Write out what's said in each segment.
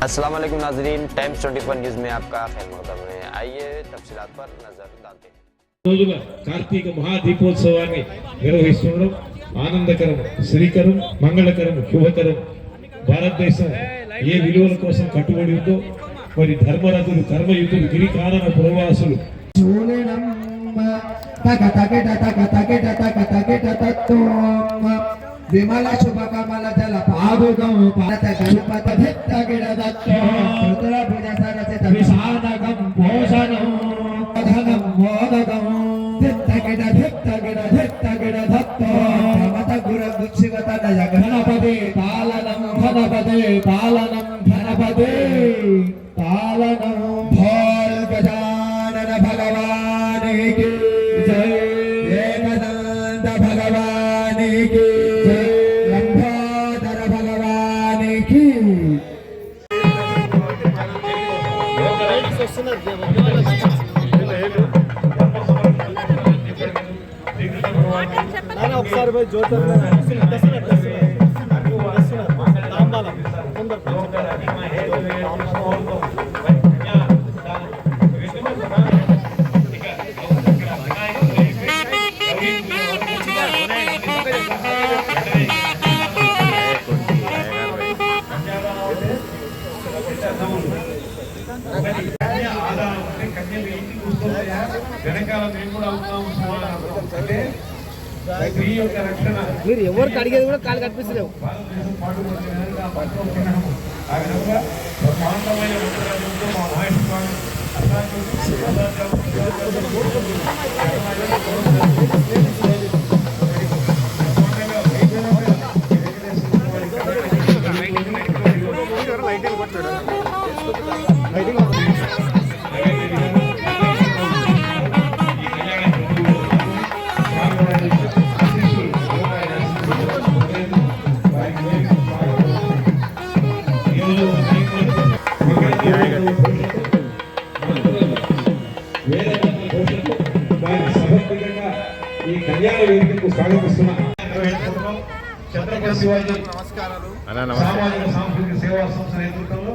अस्सलाम वालेकुम नाजरीन, टाइम्स 24 न्यूज़ में आपका खैर मक़दम है। आइए तफसीलात पर नजर डालते हैं। రోజుల కార్తీక మహాదీపోత్సవాన్ని నిర్వహిస్తుండడం ఆనందకరం, శ్రీకరం, మంగళకరం, శుభకరం. భారతదేశం ఏ విలువల కోసం కట్టుబడి ఉందో మరి ధర్మరథులు, కర్మయుతులు, గిరికానన పురవాసులు విమల శుభ కమల జల పాదుగం పాత గణపత భిత్త గిడ దత్తో భుజ సరసిత విషాదగం భోషణం ధనం మోదగం భిత్త గిడ దత్తో ప్రమత గుర గుచ్చివత దయ గణపతి పాలనం ధనపతి పాలనం ధనపతి పాలనం భోల్ గజానన భగవాని కీ జై ఏకదంత భగవాని కీ ఒకసారి పోయి జ్యోతి మీరు ఎవరికి అడిగేది కూడా కాలు కనిపిస్తలేవు. ఈ కళ్యాణ వేదికకు స్వాగతిస్తున్న ఛత్రపతి శివాజీ సామాజిక సాంస్కృతిక సేవా సంస్థ నేతృత్వంలో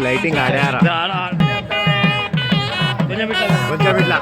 లైటింగ్ ఆడారా కొంచెం ఇట్లా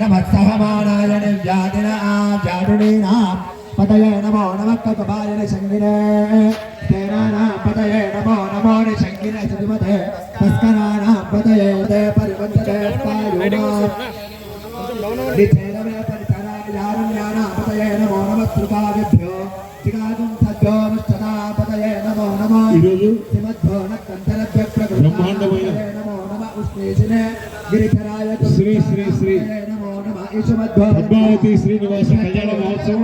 నమస్సహమానాయ వ్యాధినాం పతయే నమో నమః కపాలిన సంగినే తేనానాం పతయే నమో నమో నిశంగినే సుమతే తస్కరానాం పతయే దే పరివంచే పాయునాం నితేనమే పరితరాయారుణ్యానాం పతయే నమో నమః కృపావిభ్యో జిగాగం సద్యో విష్టదా పతయే నమో నమః ఈరోజు శ్రీమద్భో నక్కంతరభ్య బ్రహ్మాండమైన నమో నమః ఉష్ణేశినే గిరిధరాయ శ్రీ శ్రీ శ్రీ పద్మావతి శ్రీనివాస కళ్యాణ మహోత్సవం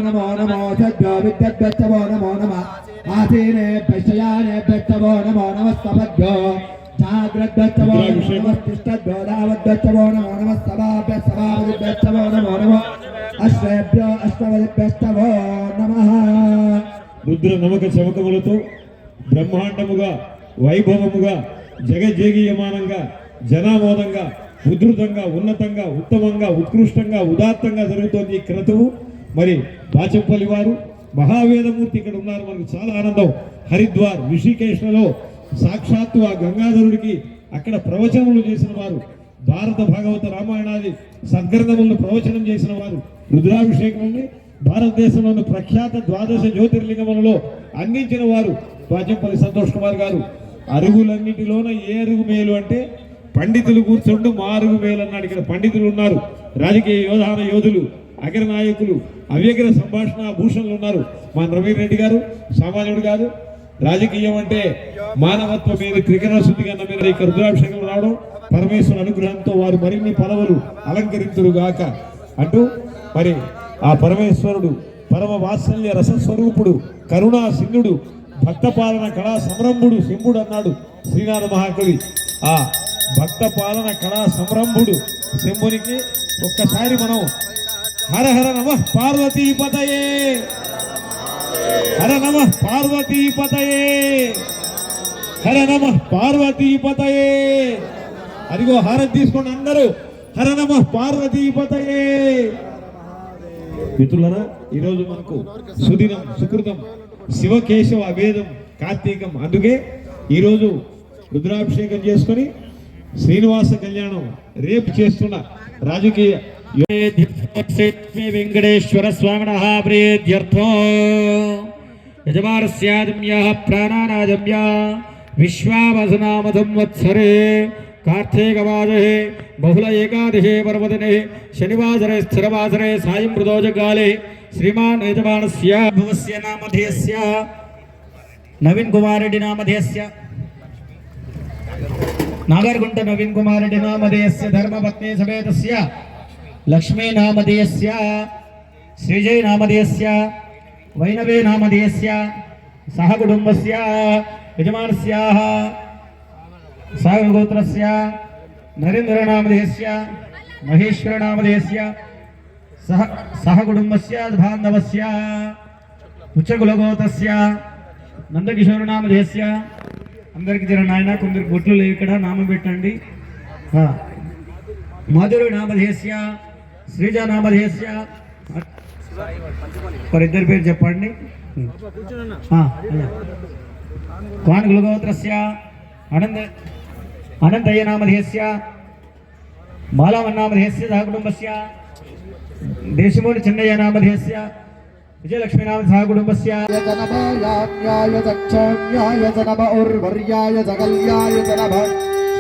నమో నమో విద్యద్వచ్చవో నమో నమ ఆసీనే శయానే నమో నమస్తభ్యో జాగ్రద్దచ్చవో నమస్తిష్టద్వో దావద్దచ్చవో నమో నమస్తభాభ్య సభావదిభ్యచ్చవో నమో నమ అశ్వేభ్యో అష్టవదిభ్యష్టవో నమః. రుద్ర నమక చమకములతో బ్రహ్మాండముగా వైభవముగా జగజ్జేగీయమానంగా జనామోదంగా ఉధృతంగా ఉన్నతంగా ఉత్తమంగా ఉత్కృష్టంగా ఉదాత్తంగా జరుగుతోంది ఈ క్రతువు. మరి బాచంపల్లి వారు మహావేదమూర్తి ఇక్కడ ఉన్నారు, మనకు చాలా ఆనందం. హరిద్వార్ ఋషికేశ్లో సాక్షాత్తు ఆ గంగాధరుడికి అక్కడ ప్రవచనములు చేసిన వారు, భారత భాగవత రామాయణాది సద్గ్రంథములను ప్రవచనం చేసిన వారు, రుద్రాభిషేకముని భారతదేశంలోని ప్రఖ్యాత ద్వాదశ జ్యోతిర్లింగములలో అందించిన వారు బాచంపల్లి సంతోష్ కుమార్ గారు. అరుగులన్నిటిలోన ఏ అరుగు మేలు అంటే పండితులు కూర్చుంటూ మా అరుగు మేలు అన్నాడు. ఇక్కడ పండితులు ఉన్నారు, రాజకీయ యోధాన యోధులు, అగ్ర నాయకులు, అవ్యగ్ర సంభాషణ భూషణలు ఉన్నారు. మా రవీంద్ర రెడ్డి గారు సామాన్యుడు కాదు. రాజకీయం అంటే మానవత్వం మీద త్రికరణ శుద్ధిగా నమ్మిన ఈ రుద్రాభిషేకం రావడం పరమేశ్వర అనుగ్రహంతో వారు మరిన్ని పదవులు అలంకరించురుగాక అంటూ మరి ఆ పరమేశ్వరుడు పరమ వాత్సల్య రసస్వరూపుడు కరుణా సింధుడు భక్త పాలన కళా సంరంభుడు శంభుడు అన్నాడు శ్రీనాథ మహాకవి. ఆ భక్త పాలన కళా సంరంభుడు శంభునికి ఒక్కసారి మనం హర హర నమః పార్వతీపతయే, హర నమః పార్వతీపతయే, హర నమః పార్వతీపతయే. అదిగో హారతి తీసుకోండి అందరూ, హర నమః పార్వతీపతయే. మిత్రులరా, ఈరోజు మనకు సుదినం సుకృతం శివకేశవ అభేదం కార్తీకం. అందుకే ఈరోజు రుద్రాభిషేకం చేసుకొని శ్రీనివాస కళ్యాణం రేపు చేస్తున్న రాజకీయ వెంకటేశ్వర స్వామినః ప్రీత్యర్థో యజమానస్యాదమ్యః ప్రాణానాదమ్య విశ్వావసనామ సంవత్సరే కార్తీకమాసే బహుళ ఏకాదశే పర్వదినే శనివాసరే స్థిరవాసరే సాయం మృదోజకాలే శ్రీమాన్ యజమానస్య భవస్య నామధేయస్య నవీన్ కుమార్ రెడ్డి నామధేయస్య నాగర్గుంట నవీన్ కుమార్ రెడ్డి నామధేయస్య ధర్మపత్ని సమేతస్య లక్ష్మీ నామధేయస్య శ్రీజయ నామధేయస్య వైనవే నామధేయస్య సహ కుటుంబస్య యజమానస్యాః సాగోత్రస్య నరేంద్ర నామధేయస్య మహేశ్వర నామధేయస్య సహ కుటుంబస్య బాంధవస్య ఉచ్చకులగోత్రస్య నందకిషోర నామధేయస్య. అందరికి జర నాయన కొందరు బొట్లు లేవు ఇక్కడ, నామం పెట్టండి. మాధురి నామధేయస్య శ్రీజ నామధేయస్య. ఇద్దరి పేరు చెప్పండి. కానుగులగోత్రస్య అనంతయ్య నామధేయస్య బాలవన్నామధేయస్య సహ కుటుంబస్య దేశమూలి చెన్నయ్య నామధేయస్య విజయలక్ష్మీ నామ సహ కుటుంబస్య జనమయాన్యాయ చక్షాన్యాయ జనమ ఉర్వర్యాయ జగల్యాయ జనమ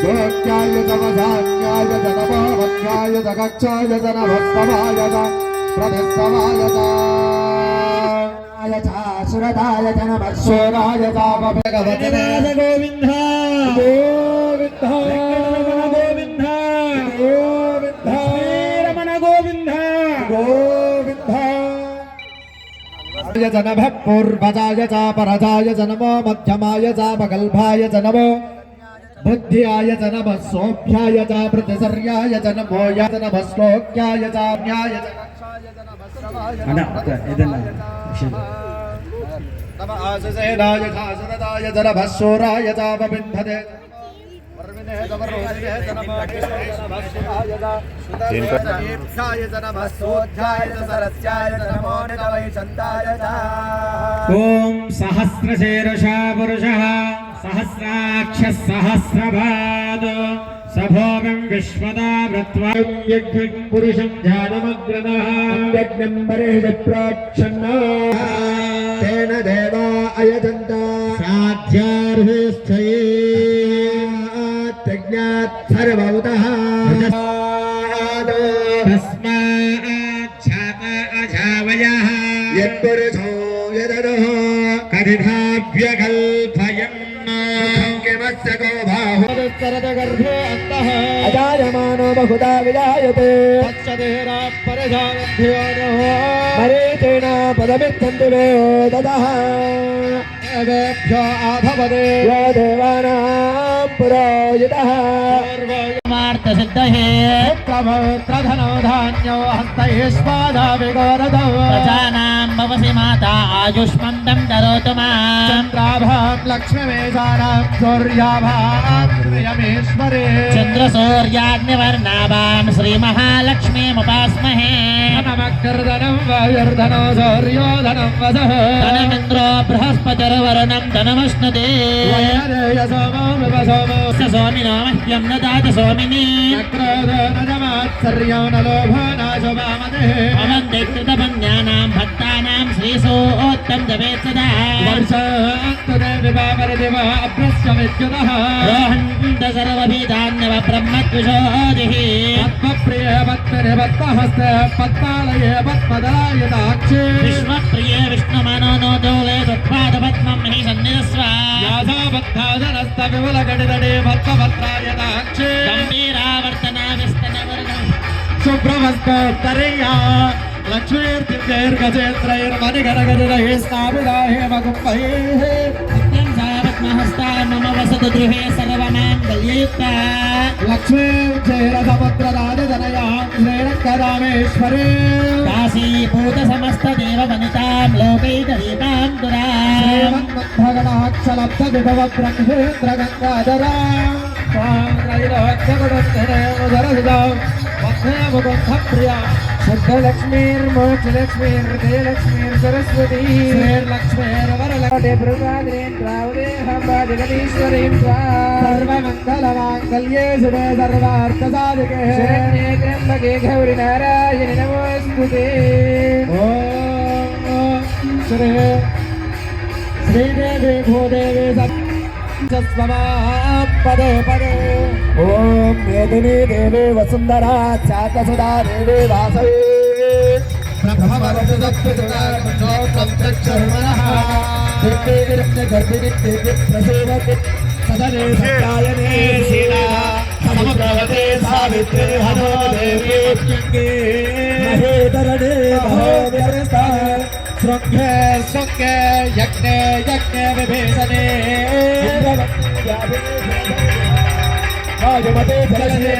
శ్లోక్యాయ జమధాన్యాయ జనమవన్యాయ జగక్షాయ జనమస్తవాయ ప్రతిస్తవాయ సురదాయ జనమశ్వరాయ భగవతే గోవింద గోవింద గోవింద గోవింద రమణ గోవింద గోవింద జనమ పూర్వజాయ చ పరజాయ జనమో మధ్యమాయ చ మగల్భాయ జనమో బుద్ధ్యాయ జనమ సోభ్యాయ చ ప్రతిసర్యాయ జనమో జనమ శ్లోక్యాయ చ న్యాయ నమ ఆససేనాయ ఖాసరదాయ జనభస్సూరాయ చ పవింధతే ఓం సహస్రశీర్షా పురుషః సహస్రాక్షః సహస్రపాద్ సభోగం విశ్వదా వృత్వం యజ్ఞం పురుషం ధ్యానమగ్రదః యజ్ఞం పరేష ప్రోక్షన్నా తేన దేవా అయజంత సాధ్యార్హస్థయే ప్రజ్ఞాత్ సర్వభూతః తస్మాచ్ఛాత అజావయః యత్పురుషో యదనః కథినాభ్యకల్పయన్ కిమస్య గో బాహు గర్భే అంతః అజాయమానో బహుదా విజాయతే తచ్చదేరా పరజానభ్యో మరీచేణ పదమిత్తంతి వేదదః దేవేభ్యో ఆభవదే యో దేవానాం పురోహితః పూర్వమార్త सर्वार्थसिद्धये प्रधनो धान्यो हस्तैष्पादाविगोरदौ प्रजानां भवसि माता आयुष्मन्दं करोतु माम् चन्द्राभां लक्ष्मीमेषाणां सूर्याभां प्रियमेश्वरे चन्द्रसूर्याग्निवर्णाभां श्रीमहालक्ष्मीमुपास्महे धनमग्निर्धनं वायुर्धनो सूर्यो धनं वसः धनमिन्द्रो बृहस्पतिर्वरुणं धनमश्नुते वैनदेय सोमो विवसोमो स सोमिनो मह्यं न दात सोमिनी न क्रोधो न जमात्सर्यो न लोभो न शुभामतिः भवन्ति कृतपुण्यानां भक्तानां श्रीसूक्तं जपेत् सदा वर्षान्तदेवि वावरदिव अभ्रस्यमित्युतः रोहन्त सर्वभीतान्यव ब्रह्मद्विषोदिः पद्मप्रिये पद्मने पद्महस्ते पद्मालये पद्मदलायताक्षे विश्वप्रिये विष्णुमनोनोदोले तत्पादपद्मं हि सन्निधस्व यासाबद्धादनस्तविपुलगडितडे पद्मपत्रायताक्षे गम्भीरावर्तना विस्तनवर्णम् शुभ्रमस्तोत्तरय्या लक्ष्मीर्दीर्घचेत्रैर्मणिगणगजरैः स्थापिता हेमकुम्भैः नित्यं सा पद्महस्ता मम वसतु गृहे सर्वमाङ्गल्ययुक्ता लक्ष्मीं चेरसमुद्रराजतनयां श्रीरङ्गरामेश्वरी काशीभूतसमस्तदेववनितां लोकैकदीपां दुराम् श्रीमन्मन्थगणाक्षलब्धविभवब्रह्मेन्द्रगङ्गाधरां स्वाङ्गैरोक्तगुणोत्तरेणुधरहितां वन्दे मुकुन्दप्रिया शुद्धलक्ष्मीर्मोक्षलक्ष्मीर्देलक्ष्मीर्सरस्वती श्रीर्लक्ष्मीर्वरलक्ष्मीर्वावदेहम्बाजगदीश्वरीं सर्वमङ्गलमाङ्गल्ये शिवे सर्वार्थसाधिके शरण्ये त्र्यम्बके गौरि नारायणि नमोऽस्तुते ॐ श्रीदेवी भूदेवी पदे पदे ॐ मेदिनी देवी वसुन्धरा चातसुधा देवी वासवी प्रभवते सदने सत्यायने शीला समुद्रवते सावित्री हनो देवी महेधरणे महोदयस्ता शृङ्गे शृङ्गे यज्ञे यज्ञे विभीषणे राजमते जलने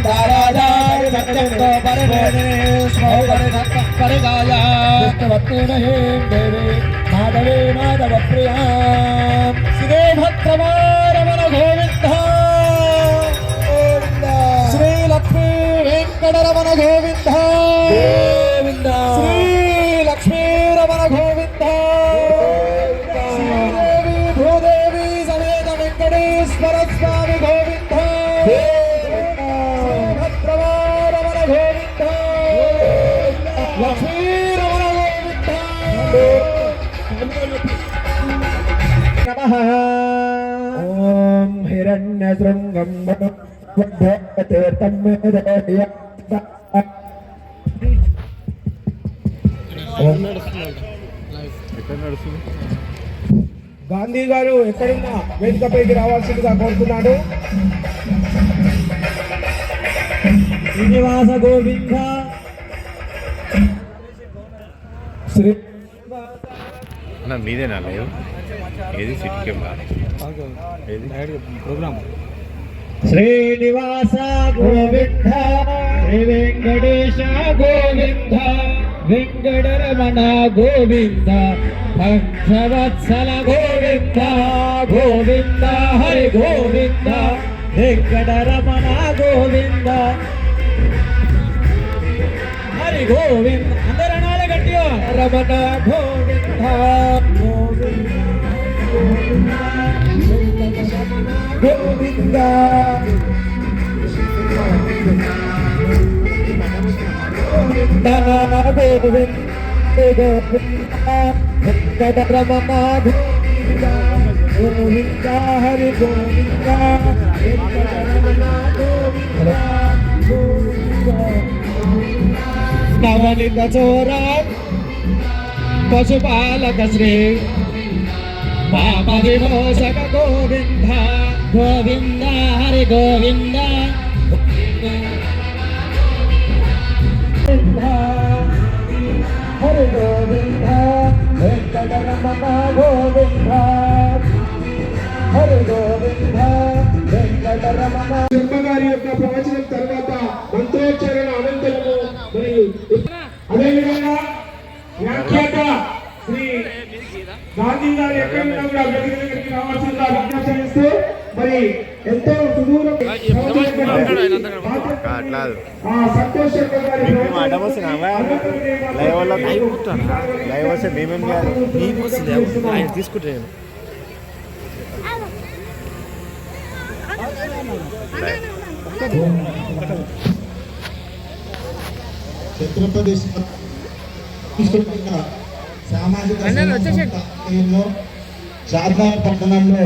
दारादाय सत्यं तो परमेने स्मोगने सत्यं परिगाया विष्णुवत्ते महें देवी माधवे माधवप्रियां श्री भद्रवारमण गोविन्द श्री लक्ष्मी वेङ्कटरमण गोविन्द गोविन्द श्री लक्ष्मी रमण गोविन्द श्रीदेवी भूदेवी समेत वेङ्कटेश्वर स्वामी गोविन्द भद्रवारमण गोविन्द लक्ष्मी रमण गोविन्द नमः ॐ हिरण्यशृङ्गं तीर्थं मे ददय గాంధీ గారు ఎక్కడున్నా వేదికపైకి రావాల్సిందిగా కోరుతున్నాడు. శ్రీనివాస గోవింద శ్రీ అన్న మీదేనా లేదు ఏది సిటీ కెమెరా ఏది ప్రోగ్రామ్ శ్రీనివాస గోవింద శ్రీ వెంకటేశ గోవింద వెంకటరమణ గోవింద భక్తవత్సల గోవింద గోవింద హరి గోవింద వెంకటరమణ గోవింద హరి గోవింద అందరూ అనాలి గట్టిగా రమణ గోవింద గోవింద గోవింద వెంకటరమణ గోవింద హరి గోవింద వెంకటరమణ గోవింద నవనిత చోర పశుపాలక శ్రీ పాప విమోచక గోవింద గోవింద హరి గోవింద హరి గోవింద వెంకటరమణ గోవింద హరి గోవింద వెంకటరమణ గారి యొక్క ప్రవచన గాంధీ గారు ఎక్కడ ఉన్నా కూడా దగ్గరికి రావాల్సిందిగా విజ్ఞప్తి చేస్తూ మరి ఎంతో సుదూరం సంతోషంగా తీసుకుంటాను ఛత్రపతి సామాజిక ఆధ్వర్యంలో చార్మినార్ పట్టణంలో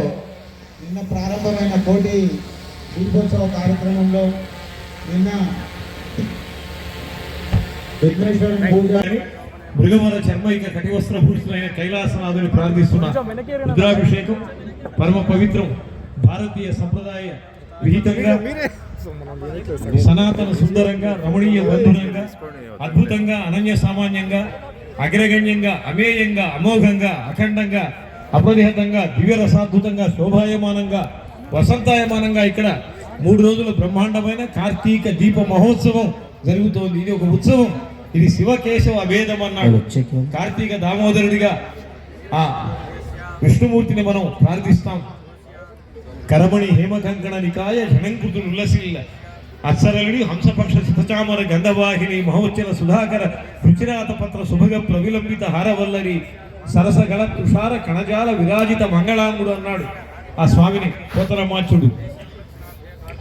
నిన్న ప్రారంభమైన కోటి దీపోత్సవ కార్యక్రమంలో నిన్న విఘ్నేశ్వరుని పూజ మృగమద చర్మైక కటివస్త్ర భూషితులైన కైలాసనాథుని ప్రార్థిస్తున్న రుద్రాభిషేకం పరమ పవిత్రం భారతీయ సంప్రదాయ విహితంగా సనాతన సుందరంగా రమణీయ బంధురంగా అద్భుతంగా అనన్య సామాన్యంగా అగ్రగణ్యంగా అమేయంగా అమోఘంగా అఖండంగా అప్రతిహతంగా దివ్యరసాద్భుతంగా శోభాయమానంగా వసంతాయమానంగా ఇక్కడ 3 రోజుల బ్రహ్మాండమైన కార్తీక దీప మహోత్సవం జరుగుతోంది. ఇది ఒక ఉత్సవం. ఇది శివకేశవ అభేదం అన్నాడు. కార్తీక దామోదరుడిగా ఆ విష్ణుమూర్తిని మనం ప్రార్థిస్తాం. కరమణి హేమకంకణ నికాయ జనంకృతులు ఉల్లసిల్ల అత్సరలుడి హంసపక్ష శతచామర గంధవాహిని మహోచ్చర సుధాకర రుచిరాత పత్ర సుభగ ప్రవిలంబిత హారవల్లరి సరసగళ తుషార కణజాల విరాజిత మంగళాంగుడు అన్నాడు ఆ స్వామిని పోతనమాచుడు.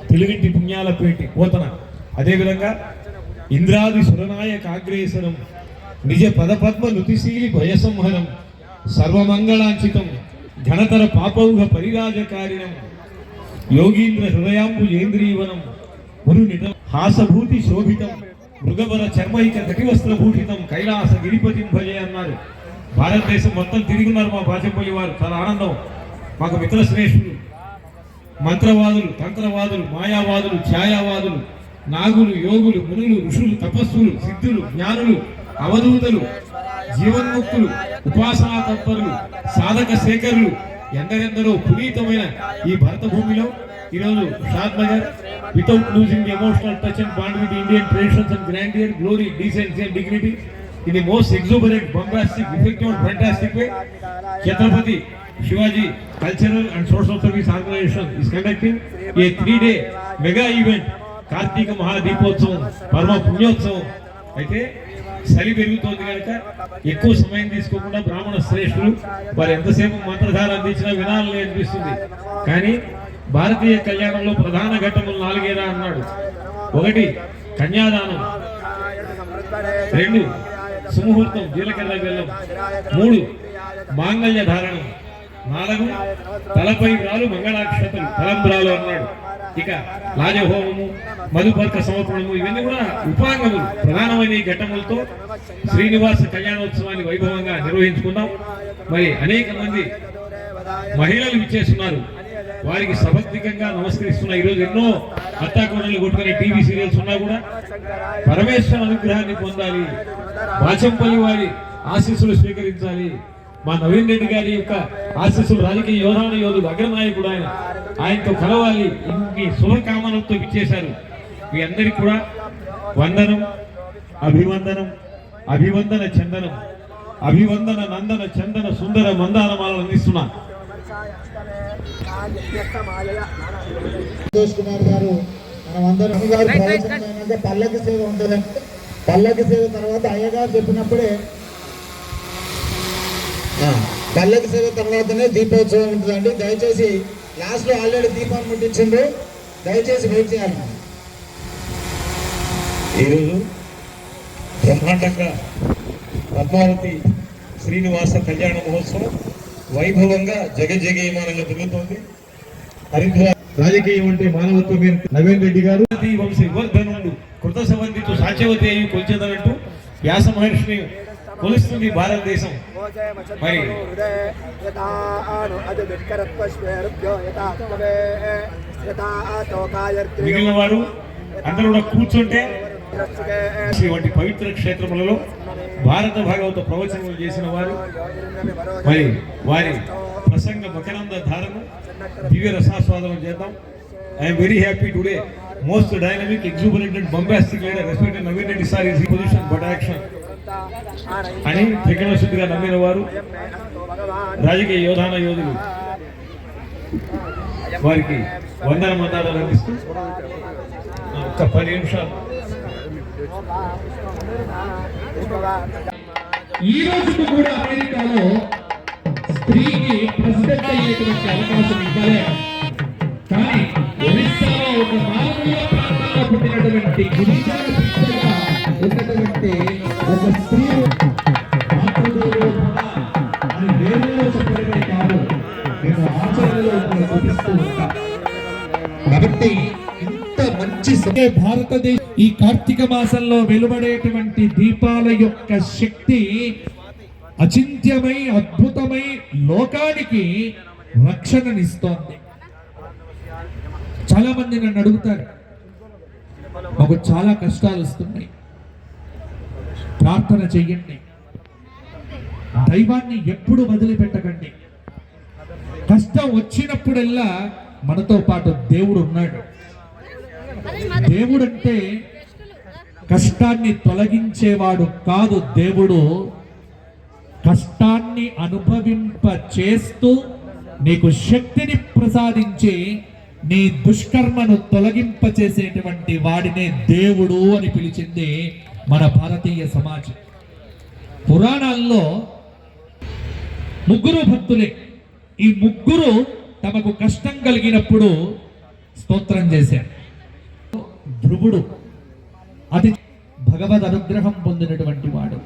తెలుగింటి పుణ్యాల పేటి పోతన. అదేవిధంగా ఇంద్రాది సురనాయక ఆగ్రేసరం నిజ పదపద్మ నుతిశీలి భయసంహరం సర్వమంగళాంచితం ఘనతర పాపౌఘ పరిరాజకారిణం యోగీంద్ర హృదయాంబుజేంద్రీవనం గురు నిట హాసభూతి శోభితం మృగవర చర్మైక కటివస్త్రభూషితం కైలాస గిరిపతిం భజే అన్నారు. భారతదేశం మొత్తం తిరుగున్నారు మా బాచంపల్లి వారు. చాలా ఆనందం. మాకు మిత్ర శ్రేష్ఠులు, మంత్రవాదులు, తంత్రవాదులు, మాయావాదులు, ఛాయావాదులు, నాగులు, యోగులు, మునులు, ఋషులు, తపస్సులు, సిద్ధులు, జ్ఞానులు, అవధూతలు, జీవన్ముక్తులు, ఉపాసనా తత్పరులు, సాధక శేఖరులు ఎందరెందరో పునీతమైన ఈ భరత భూమిలో ఈరోజు Shadnagar without losing the emotional touch and bond with Indian traditions and grandeur glory decency and dignity in the most exuberant, bombastic, effective and fantastic way, Chhatrapati Shivaji Cultural and Social Service Organization is conducting a 3-day mega event, Kartika Mahadipotsavam, Parma Punyotsavam. అయితే చలి పెరుగుతోంది కనుక ఎక్కువ సమయం తీసుకోకుండా బ్రాహ్మణ శ్రేష్ఠులు వారు ఎంతసేపు మంత్రధార అందించినా వినాలని అనిపిస్తుంది. కానీ భారతీయ కళ్యాణంలో ప్రధాన ఘట్టములు 4 అన్నాడు. 1 కన్యాదానం, 2 సుముహూర్తం జీలకర్ర బెల్లం, 3 మాంగళ్య ధారణం, 4 తలపై రాలు మంగళాక్షతలు తలంబ్రాలు అన్నాడు. ఇక రాజహోమము, మధుపర్క సమర్పణము ఇవన్నీ కూడా ఉపాంగములు. ప్రధానమైన ఈ ఘట్టములతో శ్రీనివాస కళ్యాణోత్సవాన్ని వైభవంగా నిర్వహించుకున్నాం. మరి అనేక మంది మహిళలు విచ్చేస్తున్నారు. వారికి సభక్తికంగా నమస్కరిస్తున్నా. ఈరోజు ఎన్నో అత్తాకోడలు కొట్టుకునే టీవీ సీరియల్స్ ఉన్నా కూడా పరమేశ్వర అనుగ్రహాన్ని పొందాలి, బాచంపల్లి వారి ఆశీస్సులు స్వీకరించాలి. మా నవీన్ రెడ్డి గారి యొక్క ఆశీస్సులు, రాజకీయ యోధాన యోధుడు, అగ్రనాయకుడు ఆయన, ఆయనతో కలవాలి. ఇన్ని శుభకామనలతో ఇచ్చేశారు. మీ అందరికీ కూడా వందనం, అభివందనం, అభివందన చందనం, అభివందన నందన చందన సుందర మందారమాలను అందిస్తున్నా. సంతోష్ కుమార్ గారు మనమందరం గారు ప్రవచనం పల్లకి సేవ ఉంటుందంటే పల్లకి సేవ తర్వాత అయ్యగారు చెప్పినప్పుడే పల్లకి సేవ తర్వాతనే దీపోత్సవం ఉంటుందండి. దయచేసి లాస్ట్లో ఆల్రెడీ దీపాన్ని ముట్టించిండ్రు, దయచేసి వెయిట్ చేయాలి. ఈరోజు బ్రహ్మాండంగా పద్మావతి శ్రీనివాస కళ్యాణ మహోత్సవం వైభవంగా జగజ్జగీయమానంగా జరుగుతోంది. హరిద్వార్ రాజకీయం అంటే మానవత్వం. నవీన్ రెడ్డి గారు వంశీ వర్ధనుడు కృతసవంతితో సాచవతి అయ్యి కొంచెదనంటూ వ్యాస మహర్షిని కొలుస్తుంది భారతదేశం. మరి మిగిలిన వారు అందరూ కూడా కూర్చుంటే వంటి పవిత్ర క్షేత్రములలో భారత భాగవత ప్రవచనములు చేసిన వారు మరి వారి ప్రసంగ మకరంద ధారను దివ్య రసాస్వాదనం చేద్దాం. I'm very happy today. Most dynamic, exuberant and bombastic leader, respected Naveen Reddy sir is in position but action. అని త్రికరణ శుద్ధిగా నమ్మిన వారు, రాజకీయ యోధాన యోధులు వారికి వందన మందాలు అందిస్తూ ఒక్క 10 నిమిషాలు. ఈ రోజుకు కూడా అమెరికాలో స్త్రీకి ప్రెసిడెంట్ అయ్యేటువంటి అవకాశం ఇవ్వలే. కానీ ఒరిస్సాలో ఒక మారుమూల ప్రాంతంలో పుట్టినటువంటి గిరిజన బిడ్డగా ఉన్నటువంటి ఒక స్త్రీ మాతృదేవో భవ అని వేరులో చెప్పడమే కాదు, నేను ఆచరణలో కూడా చూపిస్తూ ఉంటా. కాబట్టి ఇంత మంచి భారతదేశ ఈ కార్తీక మాసంలో వెలువడేటువంటి దీపాల యొక్క శక్తి అచింత్యమై అద్భుతమై లోకానికి రక్షణనిస్తోంది. చాలా మంది నన్ను అడుగుతారు, మాకు చాలా కష్టాలు వస్తున్నాయి, ప్రార్థన చెయ్యండి, దైవాన్ని ఎప్పుడు వదిలిపెట్టకండి. కష్టం వచ్చినప్పుడల్లా మనతో పాటు దేవుడు ఉన్నాడు. దేవుడు అంటే కష్టాన్ని తొలగించేవాడు కాదు, దేవుడు కష్టాన్ని అనుభవింప చేస్తూ నీకు శక్తిని ప్రసాదించి నీ దుష్కర్మను తొలగింప చేసేటువంటి వాడినే దేవుడు అని పిలిచింది మన భారతీయ సమాజం. పురాణాల్లో ముగ్గురు భక్తులే. ఈ ముగ్గురు తమకు కష్టం కలిగినప్పుడు స్తోత్రం చేశారు. ధ్రువుడు అతి భగవద్ అనుగ్రహం పొందినటువంటి వాడు.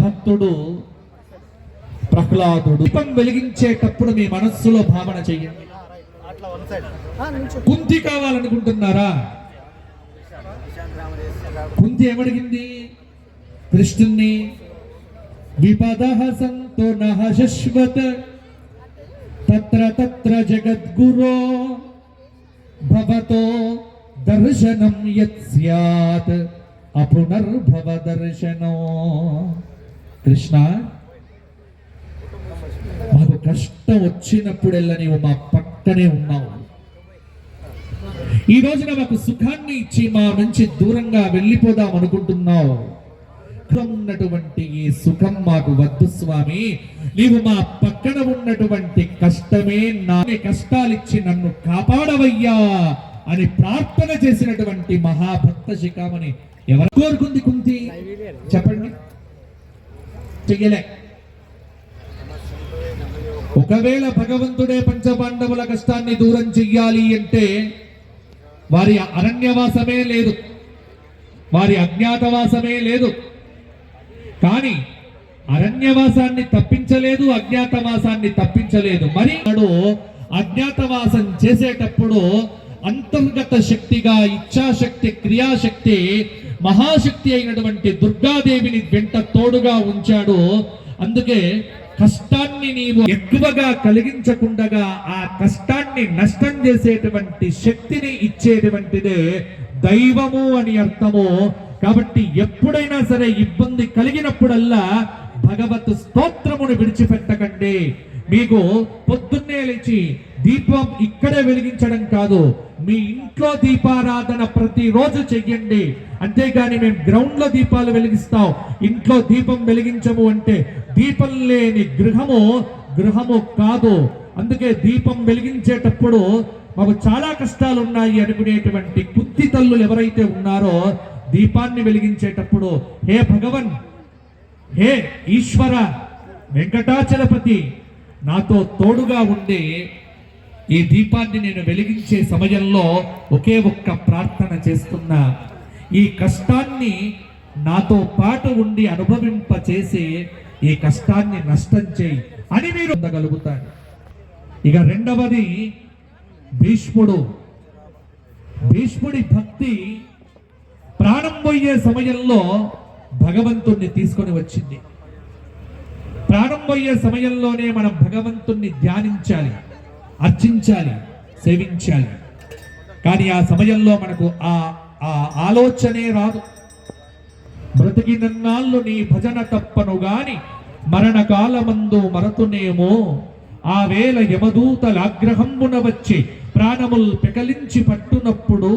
భక్తుడు ప్రహ్లాదుడు. దీపం వెలిగించేటప్పుడు మీ మనస్సులో భావన చెయ్యండి. కుంతి కావాలనుకుంటున్నారా? కుంతి ఏమడిగింది కృష్ణుణ్ణి? విపదః సంతో నః శశ్వత తత్ర తత్ర జగద్గురో భవతో దర్శనం యత్ స్యాత్ అపునర్భవ దర్శనో. కృష్ణ, మాకు కష్టం వచ్చినప్పుడెల్లా నీవు మా పక్కనే ఉన్నావు. ఈ రోజున మాకు సుఖాన్ని ఇచ్చి మా నుంచి దూరంగా వెళ్ళిపోదాం అనుకుంటున్నావు. ఉన్నటువంటి ఈ సుఖం మాకు వద్దు స్వామి, నీవు మా పక్కన ఉన్నటువంటి కష్టమే నా కష్టాలిచ్చి నన్ను కాపాడవయ్యా అని ప్రార్థన చేసినటువంటి మహాభక్త శిఖామణి ఎవరు కోరుకుంది కుంతి? చెప్పండి. చెయ్యలే. ఒకవేళ భగవంతుడే పంచపాండవుల కష్టాన్ని దూరం చెయ్యాలి అంటే వారి అరణ్యవాసమే లేదు, వారి అజ్ఞాతవాసమే లేదు. కానీ అరణ్యవాసాన్ని తప్పించలేదు, అజ్ఞాతవాసాన్ని తప్పించలేదు. మరి అజ్ఞాతవాసం చేసేటప్పుడు అంతర్గత శక్తిగా ఇచ్ఛాశక్తి, క్రియాశక్తి, మహాశక్తి అయినటువంటి దుర్గాదేవిని వెంట తోడుగా ఉంచాడు. అందుకే కష్టాన్ని నీవు ఎక్కువగా కలిగించకుండా ఆ కష్టాన్ని నష్టం చేసేటువంటి శక్తిని ఇచ్చేటువంటిదే దైవము అని అర్థము. కాబట్టి ఎప్పుడైనా సరే ఇబ్బంది కలిగినప్పుడల్లా భగవత్ స్తోత్రమును విడిచిపెట్టకండి. మీకు పొద్దున్నే లేచి దీపం ఇక్కడే వెలిగించడం కాదు, మీ ఇంట్లో దీపారాధన ప్రతిరోజు చెయ్యండి. అంతేగాని మేము గ్రౌండ్ లో దీపాలు వెలిగిస్తాం, ఇంట్లో దీపం వెలిగించము అంటే దీపం లేని గృహము కాదు. అందుకే దీపం వెలిగించేటప్పుడు మాకు చాలా కష్టాలు ఉన్నాయి అనుకునేటువంటి కుంతి తల్లులు ఎవరైతే ఉన్నారో దీపాన్ని వెలిగించేటప్పుడు హే భగవన్, హే ఈశ్వర, వెంకటాచలపతి నాతో తోడుగా ఉండి ఈ దీపాన్ని నేను వెలిగించే సమయంలో ఒకే ఒక్క ప్రార్థన చేస్తున్నా, ఈ కష్టాన్ని నాతో పాటు ఉండి అనుభవింప చేసి ఈ కష్టాన్ని నష్టం చేయి అని మీరు పొందగలుగుతారు. ఇక రెండవది భీష్ముడి భక్తి ప్రాణం పోయే సమయంలో భగవంతుణ్ణి తీసుకొని వచ్చింది. ప్రాణం పోయే సమయంలోనే మనం భగవంతుణ్ణి ధ్యానించాలి, అర్చించాలి, సేవించాలి. కానీ ఆ సమయంలో మనకు ఆ ఆలోచనే రాదు. బ్రతికినన్నాళ్ళు నీ భజన తప్పను గాని మరణకాలమందు మరతునేమో, ఆ వేళ యమదూతల ఆగ్రహంబున వచ్చి ప్రాణముల్ పెకలించి పట్టునప్పుడు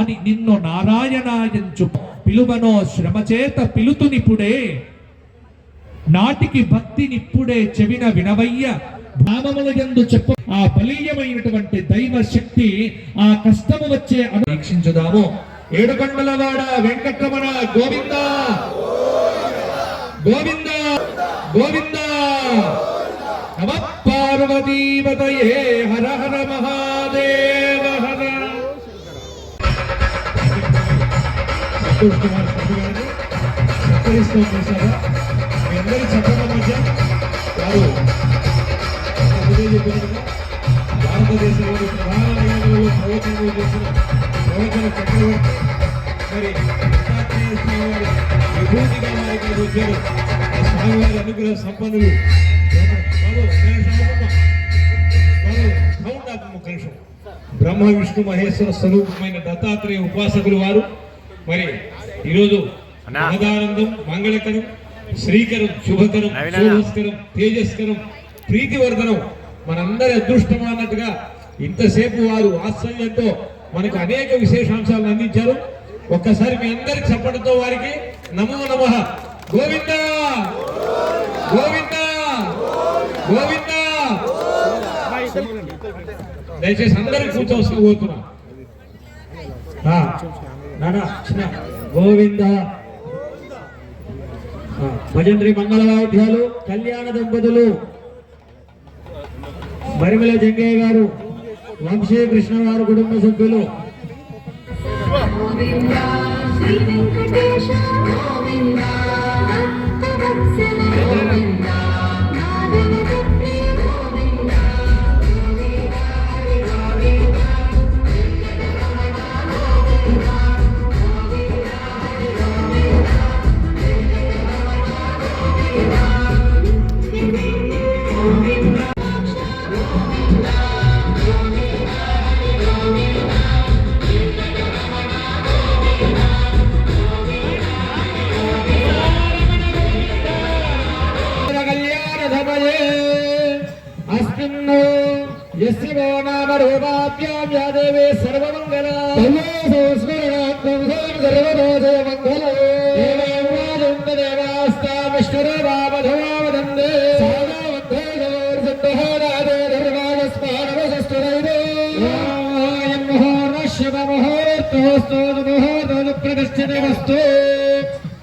అని నిన్ను నారాయణాయంచు పిలువనో శ్రమ చేత పిలుతునిప్పుడే నాటికి భక్తి నిప్పుడే చెవిన వినవయ్య భావముల యందు చెప్ప ఆ బలీయమైనటువంటి దైవ శక్తి ఆ కష్టము వచ్చే వీక్షించుదాము. ఏడుకొండలవాడ వెంకటరమణ గోవింద గోవింద గోవింద. నమ పార్వతీపతయే హర హర మహాదేవ హర. సంతోష్ కుమార్ సభ్యు గారిని సత్కరిస్తూ చూసారా మీ అందరి చక్కగా మధ్య వారు చెప్పినట్టుగా భారతదేశంలోని ప్రధాన నగరాలలో ప్రవచనలు చేసిన ప్రవచన చక్రవర్తి మరి దత్తాత్రేయ స్వామి వారి విభూతిగా వారికి వచ్చారు. ఆ స్వామివారి అనుగ్రహ సంపన్నులు. బ్రహ్మ విష్ణు మహేశ్వర స్వరూపమైన దత్తాత్రేయ ఉపాసకులు వారు. మరి ఈరోజు మహదానందం, మంగళకరం, శ్రీకరం, శుభకరం, శోభస్కరం, తేజస్కరం, ప్రీతివర్ధనం మనందరి అదృష్టం అన్నట్టుగా ఇంతసేపు వారు వాత్సల్యంతో మనకు అనేక విశేషాంశాలను అందించారు. ఒక్కసారి మీ అందరికి చప్పటితో వారికి నమో నమః. గోవింద గోవింద గోవింద. దయచేసి అందరికి కూర్చోవలసిన కోరుతున్నా. గోవింద. భజంత్రి మంగళ వాయిద్యాలు. కళ్యాణ దంపతులు బరిమిల జంగయ్య గారు, వంశీ కృష్ణ గారు కుటుంబ సభ్యులు.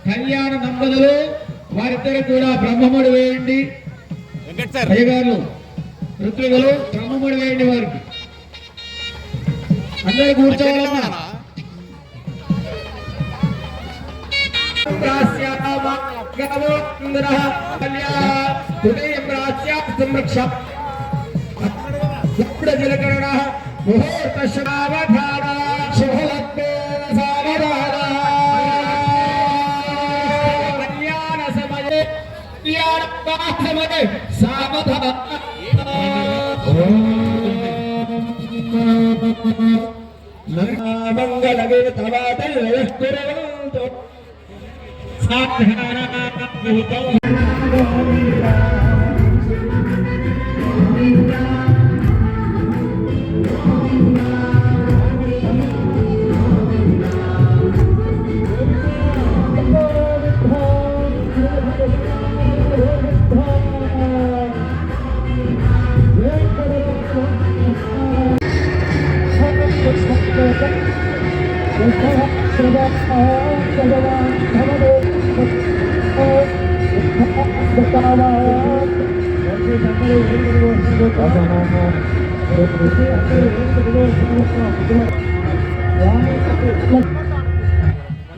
కళ్యాణ దంపతులు వారిద్దరు కూడా బ్రహ్మముడి వేయండి. అయ్యగారు ఋత్వికులు బ్రహ్మముడి వేయండి. వారికి అందరూ కూర్చోవాలమ్మా. జలకరణ ముహూర్త శుభావధాన శుభలగ్నే సావధాన. కళ్యాణ సమయే సమయే సావధాన. మంగళగే తవాటో సాధారణ.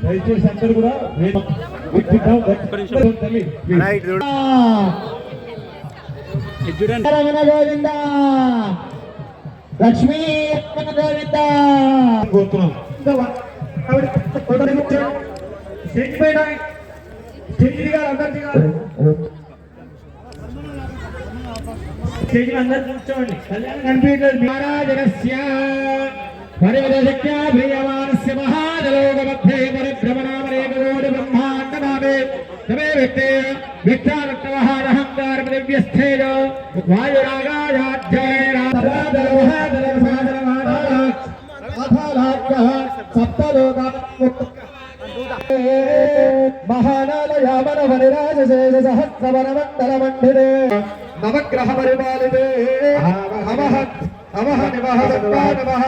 దయచేసి అందరూ కూడా గోవింద లక్ష్మీ గోవింద కోరుతున్నాం. స్టేజ్ పైన స్టేజ్ అందరు కూర్చోండి. కళ్యాణం కనిపించలేదు. మహారాజనస్య పరివదశక్త్యా ప్రియమానస్య మహాజలోకమధ్యే పరిభ్రమణామరేకకోటి బ్రహ్మాండనామే తమే వ్యక్తే వ్యక్తావక్తమహారహంకార దివ్యస్థేజ వాయురాగాయాధ్యాయ సప్తలోక మహానాలయామన వనిరాజశేష సహస్రవనమండల మండిరే నవగ్రహ పరిపాలితే నమః నమః నివహ నమః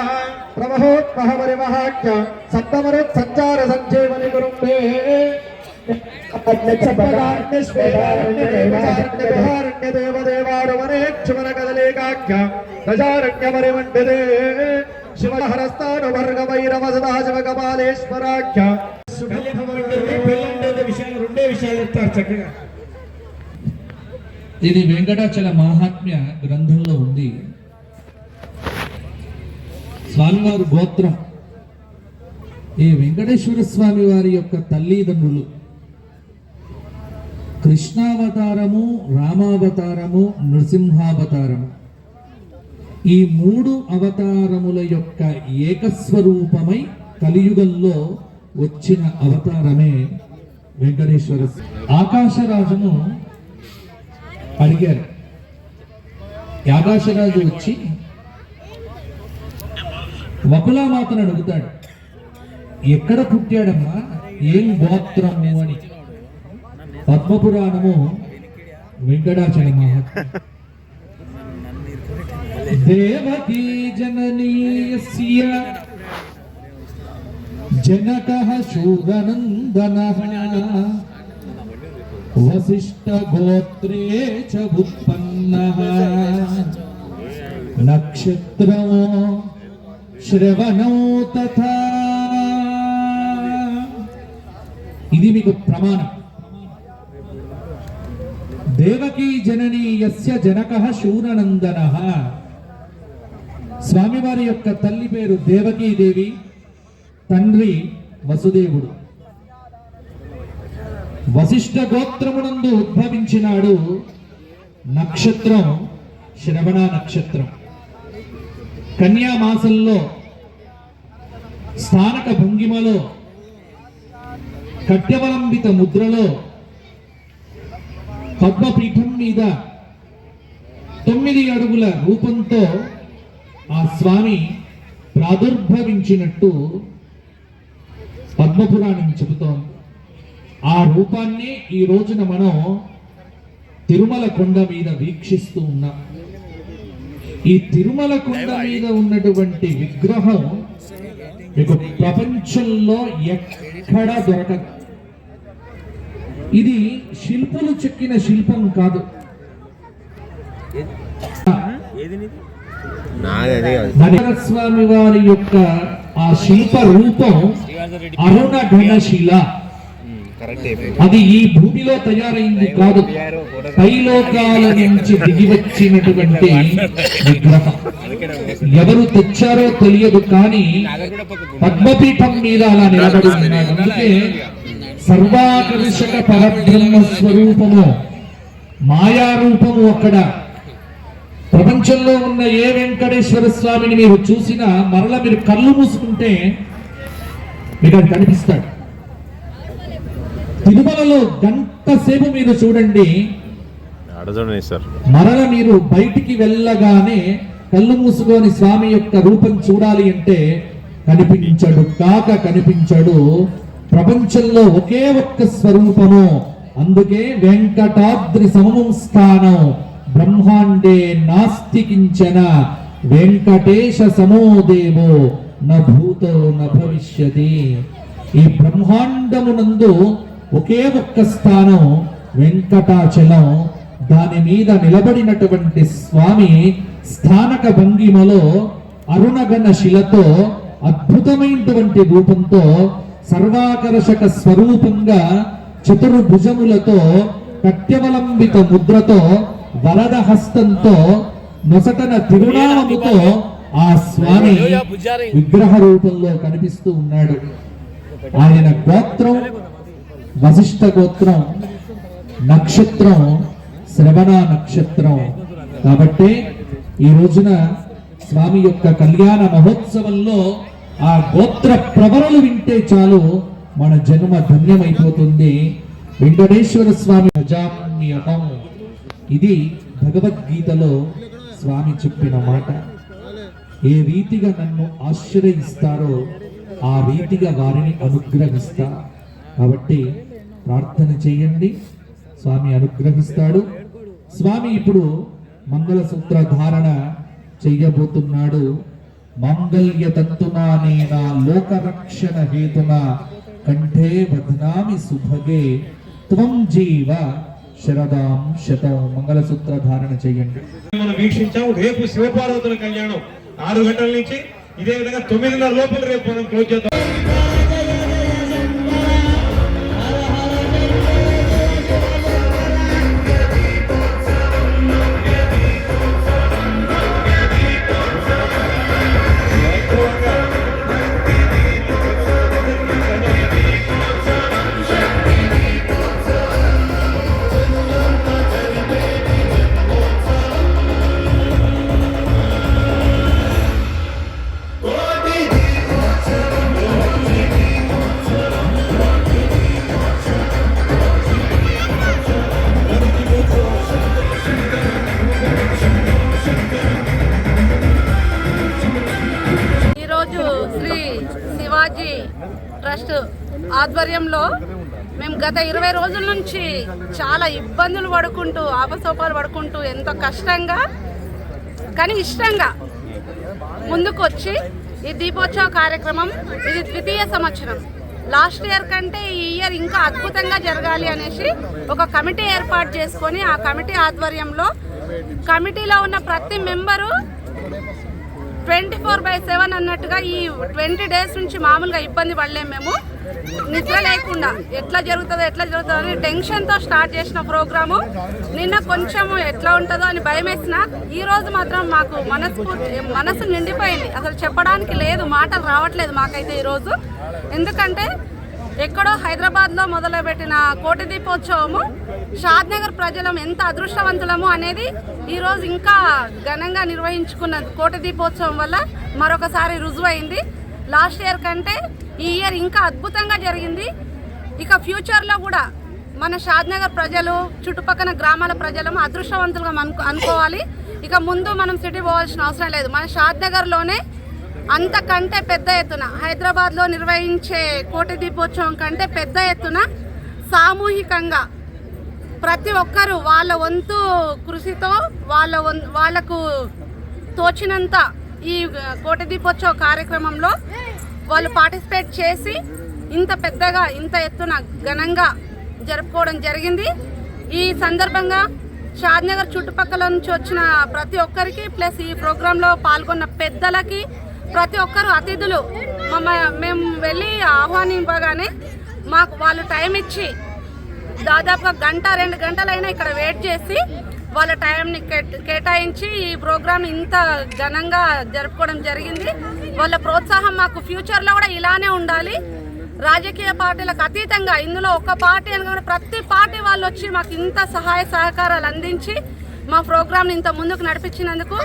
ప్రమహోత్మహ పరిమహాఖ్య సప్తమరుత్ సంచార సంజీవని గురుంబే దేవదేవారుమనేక్షుమన కదలేకాఖ్య గజారణ్య పరిమండితే శివహరస్థానువర్గమైరవసదా శివకపాలేశ్వరాఖ్య పెళ్ళంటే విషయాలు రెండే విషయాలు చెప్తారు చక్కగా. ఇది వెంకటాచల మహాత్మ్య గ్రంథంలో ఉంది. స్వామివారి గోత్రం, ఈ వెంకటేశ్వర స్వామి వారి యొక్క తల్లిదండ్రులు కృష్ణావతారము, రామావతారము, నృసింహావతారము, ఈ 3 అవతారముల యొక్క ఏకస్వరూపమై కలియుగంలో వచ్చిన అవతారమే వెంకటేశ్వర. ఆకాశరాజును అడిగారు. ఆకాశరాజు వచ్చి వకులామాతను అడుగుతాడు, ఎక్కడ పుట్టాడమ్మా, ఏం గోత్రము అని. పద్మపురాణము వెంకటాచల మహాత్మ్యం. దేవకీ జననీయస్య జనకః శూరనందనః వసిష్ఠ గోత్రే చ ఉత్పన్నః నక్షత్రమో శ్రవణో తథా. ఇది మీకు ప్రమాణం. దేవకీ జననీ యస్య జనకః శూరనందనః. స్వామివారి యొక్క తల్లి పేరు దేవకీదేవి, తండ్రి వసుదేవుడు. వశిష్ఠ గోత్రమునందు ఉద్భవించినాడు. నక్షత్రం శ్రవణ నక్షత్రం. కన్యామాసంలో స్థానక భంగిమలో కట్యవలంబిత ముద్రలో పద్మపీఠం మీద 9 అడుగుల రూపంతో ఆ స్వామి ప్రాదుర్భవించినట్టు పద్మపురాణం చెబుతోంది. ఆ రూపాన్ని ఈ రోజున మనం తిరుమల కొండ మీద వీక్షిస్తూ ఉన్నాం. ఈ తిరుమల కొండ మీద ఉన్నటువంటి విగ్రహం మీకు ప్రపంచంలో ఎక్కడా దొరకదు. ఇది శిల్పులు చెక్కిన శిల్పం కాదు. స్వామి వారి యొక్క ఆ శిల్ప రూపం అరుణ ఘనశిల. అది ఈ భూమిలో తయారైంది కాదు, పైలోకాల నుంచి దిగి వచ్చినటువంటి విగ్రహం. ఎవరు తెచ్చారో తెలియదు, కానీ పద్మపీఠం మీద అలా నిలబడి ఉన్నాడు. అందుకే సర్వాకర్షక పరబ్రహ్మ స్వరూపము, మాయారూపము అక్కడ. ప్రపంచంలో ఉన్న ఏ వెంకటేశ్వర స్వామిని మీరు చూసినా మరల మీరు కళ్ళు మూసుకుంటే మీకు అది కనిపిస్తాడు. తిరుమలలో గంట సేపు మీరు చూడండి, మరల మీరు బయటికి వెళ్ళగానే కళ్ళు మూసుకొని స్వామి యొక్క రూపం చూడాలి అంటే కనిపించడు, కనిపించడు. ప్రపంచంలో ఒకే ఒక్క స్వరూపము. అందుకే వెంకటాద్రి సమం స్థానం బ్రహ్మాండే నాస్తి కించన వెంకటేశ సమో దేవో న భూతో న భవిష్యతి. ఈ బ్రహ్మాండమునందు ఒకే ఒక్క స్థానం వెంకటాచలం. దాని మీద నిలబడినటువంటి స్వామి స్థానక భంగిమలో అరుణగణ శిలతో అద్భుతమైనటువంటి రూపంతో సర్వాకర్షక స్వరూపంగా చతుర్భుజములతో కట్యవలంబిత ముద్రతో వరద హస్తంతో నొసటన తిరునామముతో ఆ స్వామి విగ్రహ రూపంలో కనిపిస్తూ ఉన్నాడు. ఆయన గోత్రం వశిష్ఠ గోత్రం, నక్షత్రం శ్రవణ నక్షత్రం. కాబట్టి ఈ రోజున స్వామి యొక్క కళ్యాణ మహోత్సవంలో ఆ గోత్ర ప్రవరలు వింటే చాలు మన జన్మ ధన్యమైపోతుంది. వెంకటేశ్వర స్వామి అజామ్యతం. ఇది భగవద్గీతలో స్వామి చెప్పిన మాట. ఏ రీతిగా నన్ను ఆశ్రయిస్తారో ఆ రీతిగా వారిని అనుగ్రహిస్తా. కాబట్టి ప్రార్థన చేయండి, స్వామి అనుగ్రహిస్తాడు. స్వామి ఇప్పుడు మంగళసూత్ర ధారణ చెయ్యబోతున్నాడు. మాంగళ్య తంతునానేన లోకరక్షణ హేతున కంఠే బధ్నామి సుభగే త్వం జీవ శరదాం శతం. మంగళసూత్ర ధారణ చెయ్యండి. మనం వీక్షించాము. రేపు శివపార్వతుల కళ్యాణం 6 గంటల నుంచి, ఇదే విధంగా 9:30 లోపల రేపు మనం క్లోజ్ చేద్దాం. ట్రస్ట్ ఆధ్వర్యంలో మేము గత 20 రోజుల నుంచి చాలా ఇబ్బందులు పడుకుంటూ ఆపసోపాలు పడుకుంటూ ఎంతో కష్టంగా కానీ ఇష్టంగా ముందుకు వచ్చి ఈ దీపోత్సవ కార్యక్రమం ఇది 2వ సంవత్సరం. లాస్ట్ ఇయర్ కంటే ఈ ఇయర్ ఇంకా అద్భుతంగా జరగాలి అనేసి ఒక కమిటీ ఏర్పాటు చేసుకొని ఆ కమిటీ ఆధ్వర్యంలో కమిటీలో ఉన్న ప్రతి మెంబరు 24/7 అన్నట్టుగా ఈ 20 డేస్ నుంచి మామూలుగా ఇబ్బంది పడలేము. మేము నిద్ర లేకుండా ఎట్లా జరుగుతుందో అని టెన్షన్తో స్టార్ట్ చేసిన ప్రోగ్రాము నిన్న కొంచెం ఎట్లా ఉంటుందో అని భయం వేసిన ఈ రోజు మాత్రం మాకు మనసు నిండిపోయింది. అసలు చెప్పడానికి లేదు, మాటలు రావట్లేదు మాకైతే ఈరోజు. ఎందుకంటే ఎక్కడో హైదరాబాద్లో మొదలుపెట్టిన కోటి దీపోత్సవము షాద్నగర్ ప్రజలం ఎంత అదృష్టవంతులము అనేది ఈరోజు ఇంకా ఘనంగా నిర్వహించుకున్న కోటి దీపోత్సవం వల్ల మరొకసారి రుజువైంది. లాస్ట్ ఇయర్ కంటే ఈ ఇయర్ ఇంకా అద్భుతంగా జరిగింది. ఇక ఫ్యూచర్లో కూడా మన షాద్నగర్ ప్రజలు చుట్టుపక్కల గ్రామాల ప్రజలు అదృష్టవంతులుగా అనుకోవాలి. ఇక ముందు మనం సిటీ పోవాల్సిన అవసరం లేదు. మన షాద్నగర్లోనే అంతకంటే పెద్ద ఎత్తున హైదరాబాద్లో నిర్వహించే కోటి దీపోత్సవం కంటే పెద్ద ఎత్తున సామూహికంగా ప్రతి ఒక్కరూ వాళ్ళ వంతు కృషితో వాళ్ళకు తోచినంత ఈ కోటి దీపోత్సవ కార్యక్రమంలో వాళ్ళు పార్టిసిపేట్ చేసి ఇంత పెద్దగా ఇంత ఎత్తున ఘనంగా జరుపుకోవడం జరిగింది. ఈ సందర్భంగా షాద్నగర్ చుట్టుపక్కల నుంచి వచ్చిన ప్రతి ఒక్కరికి ప్లస్ ఈ ప్రోగ్రాంలో పాల్గొన్న పెద్దలకి ప్రతి ఒక్కరు అతిథులు మేము వెళ్ళి ఆహ్వానింపగానే మాకు వాళ్ళు టైం ఇచ్చి దాదాపుగా 1-2 గంటలైనా ఇక్కడ వెయిట్ చేసి వాళ్ళ టైంని కేటాయించి ఈ ప్రోగ్రామ్ ఇంత ఘనంగా జరుపుకోవడం జరిగింది. వాళ్ళ ప్రోత్సాహం మాకు ఫ్యూచర్లో కూడా ఇలానే ఉండాలి. రాజకీయ పార్టీలకు అతీతంగా ఇందులో ఒక పార్టీ అని ప్రతి పార్టీ వాళ్ళు వచ్చి మాకు ఇంత సహాయ సహకారాలు అందించి మా ప్రోగ్రామ్ని ఇంత ముందుకు నడిపించినందుకు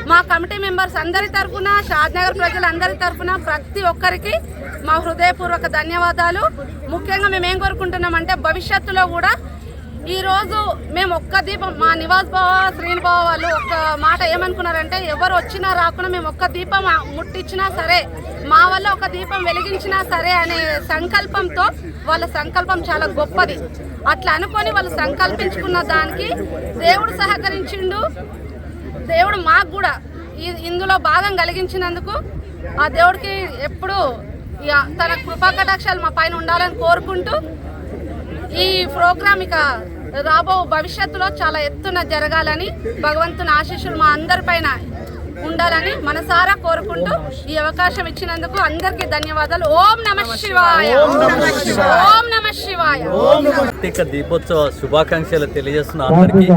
మా కమిటీ మెంబర్స్ అందరి తరఫున షాద్నగర్ ప్రజలందరి తరఫున ప్రతి ఒక్కరికి మా హృదయపూర్వక ధన్యవాదాలు. ముఖ్యంగా మేము ఏం కోరుకుంటున్నామంటే భవిష్యత్తులో కూడా ఈరోజు మేము ఒక్క దీపం మా నివాస్ బావ శ్రీని బావ వాళ్ళు ఒక్క మాట ఏమనుకున్నారంటే ఎవరు వచ్చినా రాకుండా మేము ఒక్క దీపం ముట్టించినా సరే మా వల్ల ఒక దీపం వెలిగించినా సరే అనే సంకల్పంతో వాళ్ళ సంకల్పం చాలా గొప్పది. అట్లా అనుకొని వాళ్ళు సంకల్పించుకున్న దానికి దేవుడు సహకరించిండు. దేవుడు మాకు కూడా ఇందులో భాగం కలిగించినందుకు ఆ దేవుడికి ఎప్పుడు తన కృపాకటాక్షాలు మా పైన ఉండాలని కోరుకుంటూ ఈ ప్రోగ్రామ్ ఇక రాబో భవిష్యత్తులో చాలా ఎత్తున జరగాలని భగవంతుని ఆశీస్సులు మా అందరిపైన ఉండాలని మనసారా కోరుకుంటూ ఈ అవకాశం ఇచ్చినందుకు అందరికీ ధన్యవాదాలు. ఓం నమః శివాయ. ఓం నమః శివాయ. కార్తీక దీపోత్సవ శుభాకాంక్షలు తెలియజేస్తున్న అందరికీ.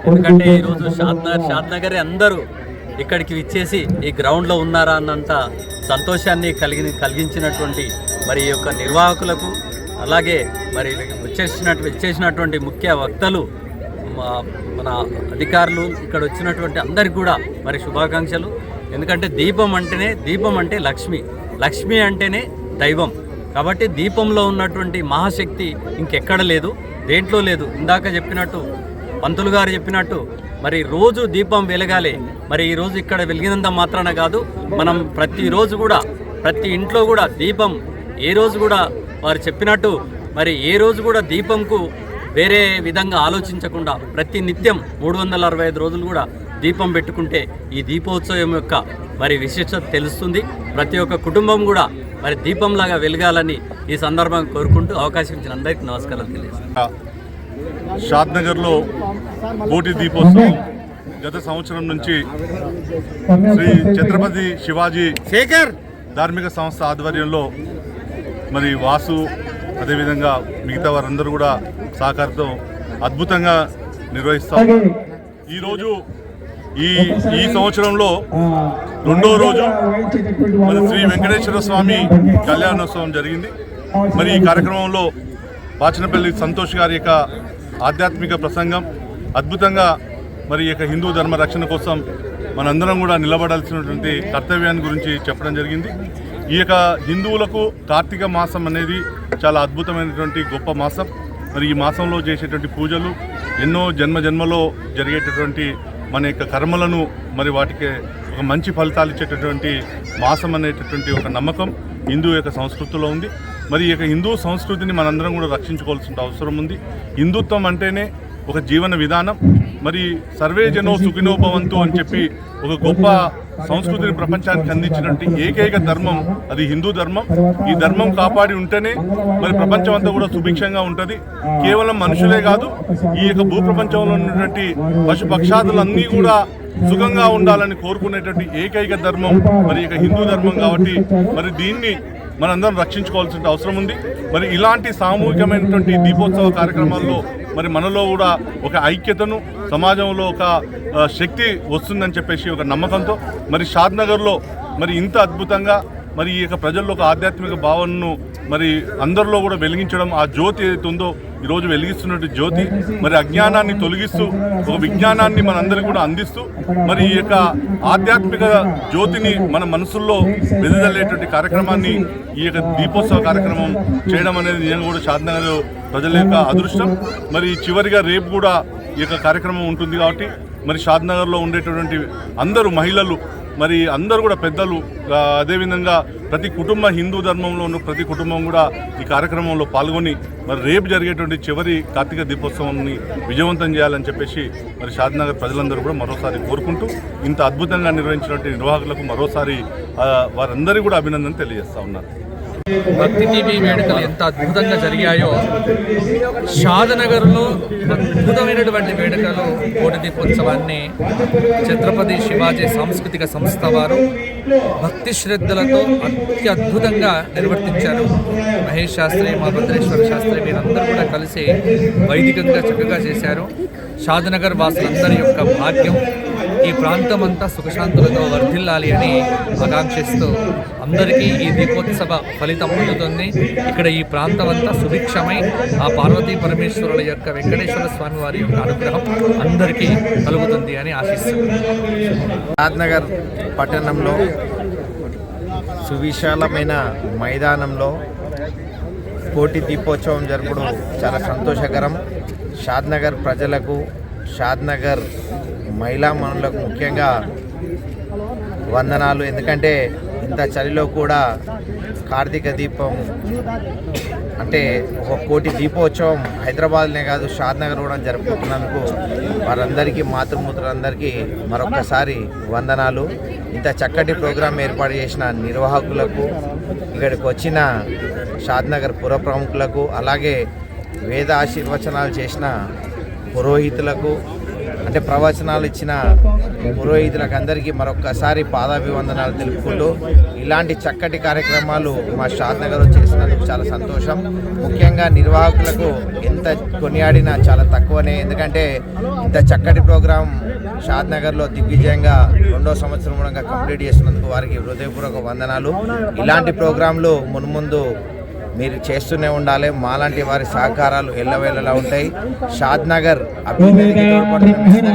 ఎందుకంటే ఈరోజు షాద్నగర్ అందరూ ఇక్కడికి విచ్చేసి ఈ గ్రౌండ్లో ఉన్నారా అన్నంత సంతోషాన్ని కలిగించినటువంటి మరి ఈ యొక్క నిర్వాహకులకు అలాగే మరి విచ్చేసినటువంటి ముఖ్య వక్తలు మన అధికారులు ఇక్కడ వచ్చినటువంటి అందరికి కూడా మరి శుభాకాంక్షలు. ఎందుకంటే దీపం అంటే లక్ష్మి అంటేనే దైవం. కాబట్టి దీపంలో ఉన్నటువంటి మహాశక్తి ఇంకెక్కడ లేదు, దేంట్లో లేదు. ఇందాక చెప్పినట్టు పంతులు గారు చెప్పినట్టు మరి రోజు దీపం వెలగాలి. మరి ఈరోజు ఇక్కడ వెలిగినంత మాత్రాన కాదు, మనం ప్రతిరోజు కూడా ప్రతి ఇంట్లో కూడా దీపం ఏ రోజు కూడా వారు చెప్పినట్టు మరి ఏ రోజు కూడా దీపంకు వేరే విధంగా ఆలోచించకుండా ప్రతి నిత్యం 365 రోజులు కూడా దీపం పెట్టుకుంటే ఈ దీపోత్సవం యొక్క మరి విశిష్టత తెలుస్తుంది. ప్రతి ఒక్క కుటుంబం కూడా మరి దీపంలాగా వెలగాలని ఈ సందర్భంగా కోరుకుంటూ అవకాశం ఇచ్చిన అందరికీ నమస్కారం తెలియజేస్తాను. షాద్నగర్లో కోటి దీపోత్సవం గత సంవత్సరం నుంచి శ్రీ ఛత్రపతి శివాజీ ధార్మిక సంస్థ ఆధ్వర్యంలో మరి వాసు అదేవిధంగా మిగతా వారందరూ కూడా సహకారంతో అద్భుతంగా నిర్వహిస్తారు. ఈరోజు ఈ సంవత్సరంలో రెండో రోజు మరి శ్రీ వెంకటేశ్వర స్వామి కళ్యాణోత్సవం జరిగింది. మరి ఈ కార్యక్రమంలో బాచనపల్లి సంతోష్ గారి యొక్క ఆధ్యాత్మిక ప్రసంగం అద్భుతంగా మరి యొక్క హిందూ ధర్మ రక్షణ కోసం మనందరం కూడా నిలబడాల్సినటువంటి కర్తవ్యాన్ని గురించి చెప్పడం జరిగింది. ఈ యొక్క హిందువులకు కార్తీక మాసం అనేది చాలా అద్భుతమైనటువంటి గొప్ప మాసం. మరి ఈ మాసంలో చేసేటువంటి పూజలు ఎన్నో జన్మలో జరిగేటటువంటి మన యొక్క కర్మలను మరి వాటికి ఒక మంచి ఫలితాలు ఇచ్చేటటువంటి మాసం అనేటటువంటి ఒక నమ్మకం హిందూ యొక్క సంస్కృతిలో ఉంది. మరి ఈ యొక్క హిందూ సంస్కృతిని మనందరం కూడా రక్షించుకోవాల్సిన అవసరం ఉంది. హిందుత్వం అంటేనే ఒక జీవన విధానం. మరి సర్వే జనో సుఖినో భవంతు అని చెప్పి ఒక గొప్ప సంస్కృతిని ప్రపంచానికి అందించినటువంటి ఏకైక ధర్మం అది హిందూ ధర్మం. ఈ ధర్మం కాపాడి ఉంటేనే మరి ప్రపంచం అంతా కూడా సుభిక్షంగా ఉంటుంది. కేవలం మనుషులే కాదు, ఈ యొక్క భూప్రపంచంలో ఉన్నటువంటి పశుపక్షాదులన్నీ కూడా సుఖంగా ఉండాలని కోరుకునేటువంటి ఏకైక ధర్మం మరి ఇక హిందూ ధర్మం. కాబట్టి మరి దీన్ని మనందరం రక్షించుకోవాల్సిన అవసరం ఉంది. మరి ఇలాంటి సామూహికమైనటువంటి దీపోత్సవ కార్యక్రమాల్లో మరి మనలో కూడా ఒక ఐక్యతను, సమాజంలో ఒక శక్తి వస్తుందని చెప్పేసి ఒక నమ్మకంతో మరి షాద్నగర్లో మరి ఇంత అద్భుతంగా మరి ఈ యొక్క ప్రజల్లో ఒక ఆధ్యాత్మిక భావనను మరి అందరిలో కూడా వెలిగించడం, ఆ జ్యోతి ఏదైతే ఉందో ఈరోజు వెలిగిస్తున్నట్టు జ్యోతి మరి అజ్ఞానాన్ని తొలగిస్తూ ఒక విజ్ఞానాన్ని మనందరికీ కూడా అందిస్తూ మరి ఈ యొక్క ఆధ్యాత్మిక జ్యోతిని మన మనసుల్లో వెదజల్లేటువంటి కార్యక్రమాన్ని ఈ యొక్క దీపోత్సవ కార్యక్రమం చేయడం అనేది నేను కూడా షాద్నగర్ ప్రజల యొక్క అదృష్టం. మరి చివరిగా రేపు కూడా ఈ యొక్క కార్యక్రమం ఉంటుంది. కాబట్టి మరి షాద్నగర్లో ఉండేటటువంటి అందరూ మహిళలు మరి అందరూ కూడా పెద్దలు, అదేవిధంగా ప్రతి కుటుంబ హిందూ ధర్మంలో ఉన్న ప్రతి కుటుంబం కూడా ఈ కార్యక్రమంలో పాల్గొని మరి రేపు జరిగేటువంటి చివరి కార్తీక దీపోత్సవాన్ని విజయవంతం చేయాలని చెప్పేసి మరి షాద్నగర్ ప్రజలందరూ కూడా మరోసారి కోరుకుంటూ ఇంత అద్భుతంగా నిర్వహించినటువంటి నిర్వాహకులకు మరోసారి వారందరికీ కూడా అభినందన తెలియజేస్తా ఉన్నారు. భక్తి టీవీ వేడుకలు ఎంత అద్భుతంగా జరిగాయో షాద్నగర్లో అద్భుతమైనటువంటి వేడుకలు కోటి దీపోత్సవాన్ని ఛత్రపతి శివాజీ సాంస్కృతిక సంస్థ వారు భక్తి శ్రద్ధలతో అత్యద్భుతంగా నిర్వర్తించారు. మహేష్ శాస్త్రి, మా భద్రేశ్వర శాస్త్రి వీరందరూ కూడా కలిసి వైదికంగా చక్కగా చేశారు. షాద్నగర్ వాసులందరి యొక్క భాగ్యం ఈ ప్రాంతం అంతా సుఖశాంతులతో వర్ధిల్లాలి అని ఆకాంక్షిస్తూ అందరికీ ఈ దీపోత్సవ ఫలితం పొందుతుంది. ఇక్కడ ఈ ప్రాంతం అంతా సుభిక్షమై ఆ పార్వతీ పరమేశ్వరుల యొక్క వెంకటేశ్వర స్వామి వారి యొక్క అనుగ్రహం అందరికీ కలుగుతుంది అని ఆశిస్తున్నాను. షాద్నగర్ పట్టణంలో సువిశాలమైన మైదానంలో కోటి దీపోత్సవం జరపడం చాలా సంతోషకరం. షాద్నగర్ ప్రజలకు, షాద్నగర్ మహిళా మనులకు ముఖ్యంగా వందనాలు. ఎందుకంటే ఇంత చలిలో కూడా కార్తీక దీపం అంటే ఒక కోటి దీపోత్సవం హైదరాబాద్నే కాదు షాద్నగర్ కూడా జరుపుకుంటున్నందుకు వారందరికీ, మాతృమూర్తులందరికీ మరొక్కసారి వందనాలు. ఇంత చక్కటి ప్రోగ్రాం ఏర్పాటు చేసిన నిర్వాహకులకు, ఇక్కడికి వచ్చిన షాద్నగర్ పుర ప్రముఖులకు, అలాగే వేద ఆశీర్వచనాలు చేసిన పురోహితులకు, అంటే ప్రవచనాలు ఇచ్చిన పురోహితులకు అందరికీ మరొక్కసారి పాదాభివందనాలు తెలుపుకుంటూ ఇలాంటి చక్కటి కార్యక్రమాలు మా షాద్నగర్లో చేసినందుకు చాలా సంతోషం. ముఖ్యంగా నిర్వాహకులకు ఎంత కొనియాడినా చాలా తక్కువనే. ఎందుకంటే ఇంత చక్కటి ప్రోగ్రాం షాద్నగర్లో దిగ్విజయంగా 2వ సంవత్సరం కూడా కంప్లీట్ చేసినందుకు వారికి హృదయపూర్వక వందనాలు. ఇలాంటి ప్రోగ్రాంలు మున్ముందు మీరు చేస్తూనే ఉండాలి. మాలాంటి వారి సహకారాలు ఎల్లవేళలా ఉంటాయి. షాద్నగర్ అభివృద్ధికి తోడ్పడుతున్న